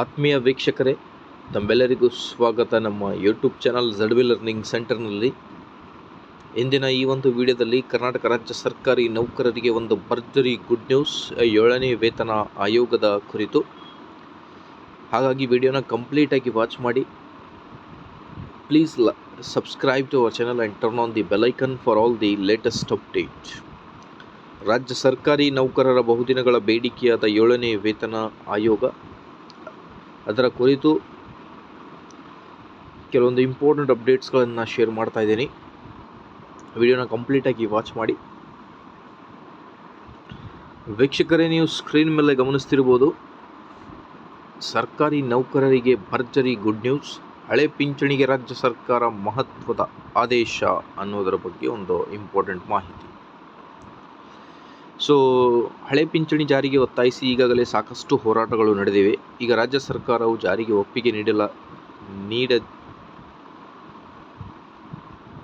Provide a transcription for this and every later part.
ಆತ್ಮೀಯ ವೀಕ್ಷಕರೇ, ತಮ್ಮೆಲ್ಲರಿಗೂ ಸ್ವಾಗತ ನಮ್ಮ ಯೂಟ್ಯೂಬ್ ಚಾನಲ್ ZB ಲರ್ನಿಂಗ್ ಸೆಂಟರ್ನಲ್ಲಿ. ಇಂದಿನ ಈ ಒಂದು ವಿಡಿಯೋದಲ್ಲಿ ಕರ್ನಾಟಕ ರಾಜ್ಯ ಸರ್ಕಾರಿ ನೌಕರರಿಗೆ ಒಂದು ಭರ್ಜರಿ ಗುಡ್ ನ್ಯೂಸ್, 7ನೇ ವೇತನ ಆಯೋಗದ ಕುರಿತು. ಹಾಗಾಗಿ ವಿಡಿಯೋನ ಕಂಪ್ಲೀಟಾಗಿ ವಾಚ್ ಮಾಡಿ. Please subscribe to our channel and turn on the bell icon for all the latest update. ರಾಜ್ಯ ಸರ್ಕಾರಿ ನೌಕರರ ಬಹುದಿನಗಳ ಬೇಡಿಕೆಯಾದ 7ನೇ ವೇತನ ಆಯೋಗ, ಅದರ ಕುರಿತು ಕೆಲವೊಂದು ಇಂಪಾರ್ಟೆಂಟ್ ಅಪ್ಡೇಟ್ಸ್ಗಳನ್ನು ಶೇರ್ ಮಾಡ್ತಾ ಇದ್ದೀನಿ. ವಿಡಿಯೋನ ಕಂಪ್ಲೀಟಾಗಿ ವಾಚ್ ಮಾಡಿ. ವೀಕ್ಷಕರೇ, ನೀವು ಸ್ಕ್ರೀನ್ ಮೇಲೆ ಗಮನಿಸ್ತಿರ್ಬೋದು, ಸರ್ಕಾರಿ ನೌಕರರಿಗೆ ಭರ್ಜರಿ ಗುಡ್ ನ್ಯೂಸ್, ಹಳೆ ಪಿಂಚಣಿಗೆ ರಾಜ್ಯ ಸರ್ಕಾರ ಮಹತ್ವದ ಆದೇಶ ಅನ್ನೋದರ ಬಗ್ಗೆ ಒಂದು ಇಂಪಾರ್ಟೆಂಟ್ ಮಾಹಿತಿ. ಹಳೆ ಪಿಂಚಣಿ ಜಾರಿಗೆ ಒತ್ತಾಯಿಸಿ ಈಗಾಗಲೇ ಸಾಕಷ್ಟು ಹೋರಾಟಗಳು ನಡೆದಿವೆ. ಈಗ ರಾಜ್ಯ ಸರ್ಕಾರವು ಜಾರಿಗೆ ಒಪ್ಪಿಗೆ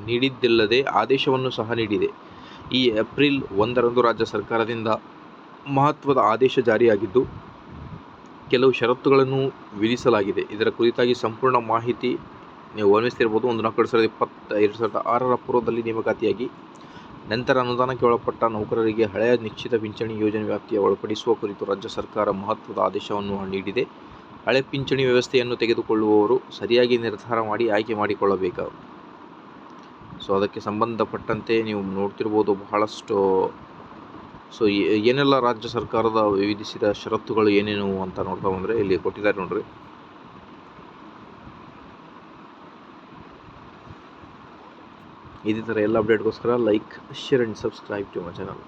ನೀಡಿದ್ದಲ್ಲದೆ ಆದೇಶವನ್ನು ಸಹ ನೀಡಿದೆ. ಈ ಏಪ್ರಿಲ್ 1ರಂದು ರಾಜ್ಯ ಸರ್ಕಾರದಿಂದ ಮಹತ್ವದ ಆದೇಶ ಜಾರಿಯಾಗಿದ್ದು, ಕೆಲವು ಷರತ್ತುಗಳನ್ನು ವಿಧಿಸಲಾಗಿದೆ. ಇದರ ಕುರಿತಾಗಿ ಸಂಪೂರ್ಣ ಮಾಹಿತಿ ನೀವು ಗಮನಿಸ್ತಿರ್ಬೋದು. 1/4/2026 ಪೂರ್ವದಲ್ಲಿ ನೇಮಕಾತಿಯಾಗಿ ನಂತರ ಅನುದಾನಕ್ಕೆ ಒಳಪಟ್ಟ ನೌಕರರಿಗೆ ಹಳೆಯ ನಿಶ್ಚಿತ ಪಿಂಚಣಿ ಯೋಜನೆ ವ್ಯಾಪ್ತಿಯ ಒಳಪಡಿಸುವ ಕುರಿತು ರಾಜ್ಯ ಸರ್ಕಾರ ಮಹತ್ವದ ಆದೇಶವನ್ನು ನೀಡಿದೆ. ಹಳೆ ಪಿಂಚಣಿ ವ್ಯವಸ್ಥೆಯನ್ನು ತೆಗೆದುಕೊಳ್ಳುವವರು ಸರಿಯಾಗಿ ನಿರ್ಧಾರ ಮಾಡಿ ಆಯ್ಕೆ ಮಾಡಿಕೊಳ್ಳಬೇಕು. ಅದಕ್ಕೆ ಸಂಬಂಧಪಟ್ಟಂತೆ ನೀವು ನೋಡ್ತಿರ್ಬೋದು ಬಹಳಷ್ಟು. ಏನೆಲ್ಲ ರಾಜ್ಯ ಸರ್ಕಾರದ ವಿಧಿಸಿದ ಷರತ್ತುಗಳು ಏನೇನು ಅಂತ ನೋಡ್ತಾ ಬಂದರೆ ಇಲ್ಲಿ ಕೊಟ್ಟಿದ್ದಾರೆ ನೋಡ್ರಿ. ಇದೇ ಥರ ಎಲ್ಲ ಅಪ್ಡೇಟ್ಗೋಸ್ಕರ like, share and subscribe to my channel.